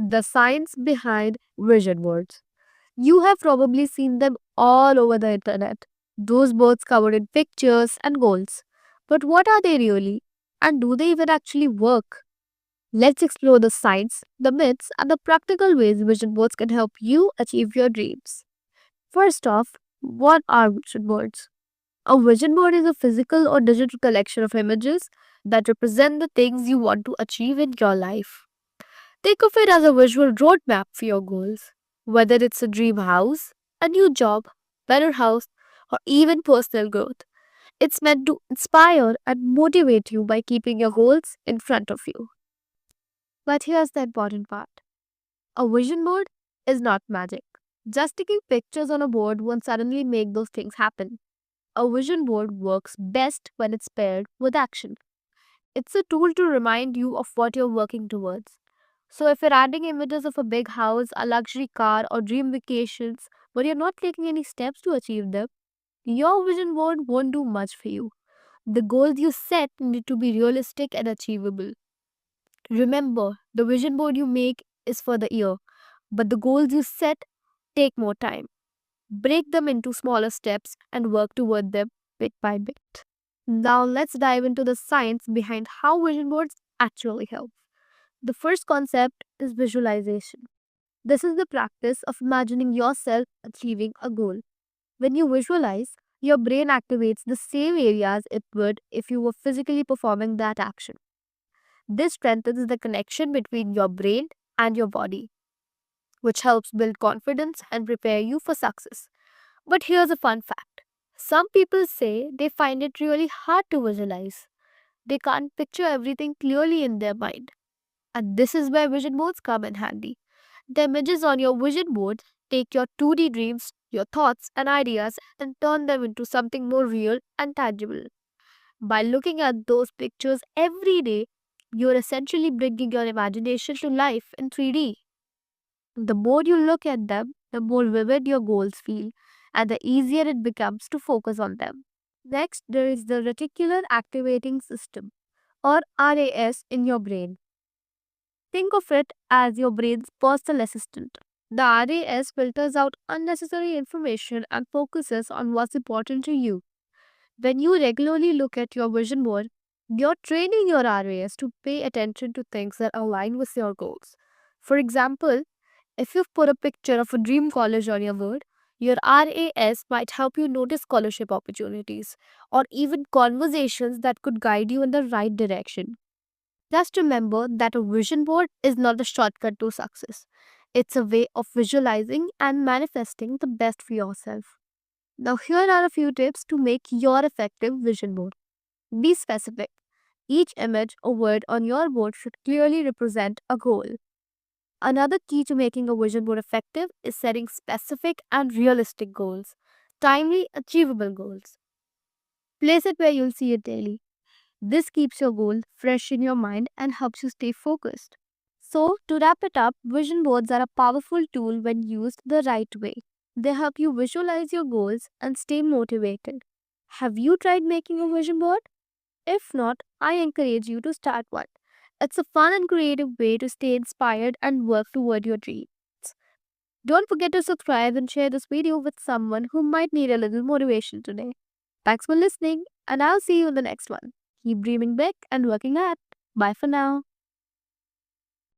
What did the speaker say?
The science behind vision boards. You have probably seen them all over the internet. Those boards covered in pictures and goals. But what are they really? And do they even actually work? Let's explore the science, the myths, and the practical ways vision boards can help you achieve your dreams. First off, what are vision boards? A vision board is a physical or digital collection of images that represent the things you want to achieve in your life. Think of it as a visual roadmap for your goals, whether it's a dream house, a new job, better house, or even personal growth. It's meant to inspire and motivate you by keeping your goals in front of you. But here's the important part. A vision board is not magic. Just sticking pictures on a board won't suddenly make those things happen. A vision board works best when it's paired with action. It's a tool to remind you of what you're working towards. So, if you're adding images of a big house, a luxury car, or dream vacations, but you're not taking any steps to achieve them, your vision board won't do much for you. The goals you set need to be realistic and achievable. Remember, the vision board you make is for the year, but the goals you set take more time. Break them into smaller steps and work toward them bit by bit. Now, let's dive into the science behind how vision boards actually help. The first concept is visualization. This is the practice of imagining yourself achieving a goal. When you visualize, your brain activates the same areas it would if you were physically performing that action. This strengthens the connection between your brain and your body, which helps build confidence and prepare you for success. But here's a fun fact. Some people say they find it really hard to visualize. They can't picture everything clearly in their mind. And this is where vision boards come in handy. The images on your vision board take your 2D dreams, your thoughts and ideas, and turn them into something more real and tangible. By looking at those pictures every day, you're essentially bringing your imagination to life in 3D. The more you look at them, the more vivid your goals feel, and the easier it becomes to focus on them. Next, there is the reticular activating system, or RAS, in your brain. Think of it as your brain's personal assistant. The RAS filters out unnecessary information and focuses on what's important to you. When you regularly look at your vision board, you're training your RAS to pay attention to things that align with your goals. For example, if you've put a picture of a dream college on your board, your RAS might help you notice scholarship opportunities or even conversations that could guide you in the right direction. Just remember that a vision board is not a shortcut to success. It's a way of visualizing and manifesting the best for yourself. Now, here are a few tips to make your effective vision board. Be specific. Each image or word on your board should clearly represent a goal. Another key to making a vision board effective is setting specific and realistic goals, timely, achievable goals. Place it where you'll see it daily. This keeps your goal fresh in your mind and helps you stay focused. So, to wrap it up, vision boards are a powerful tool when used the right way. They help you visualize your goals and stay motivated. Have you tried making a vision board? If not, I encourage you to start one. It's a fun and creative way to stay inspired and work toward your dreams. Don't forget to subscribe and share this video with someone who might need a little motivation today. Thanks for listening, and I'll see you in the next one. Keep dreaming big and working hard. Bye for now.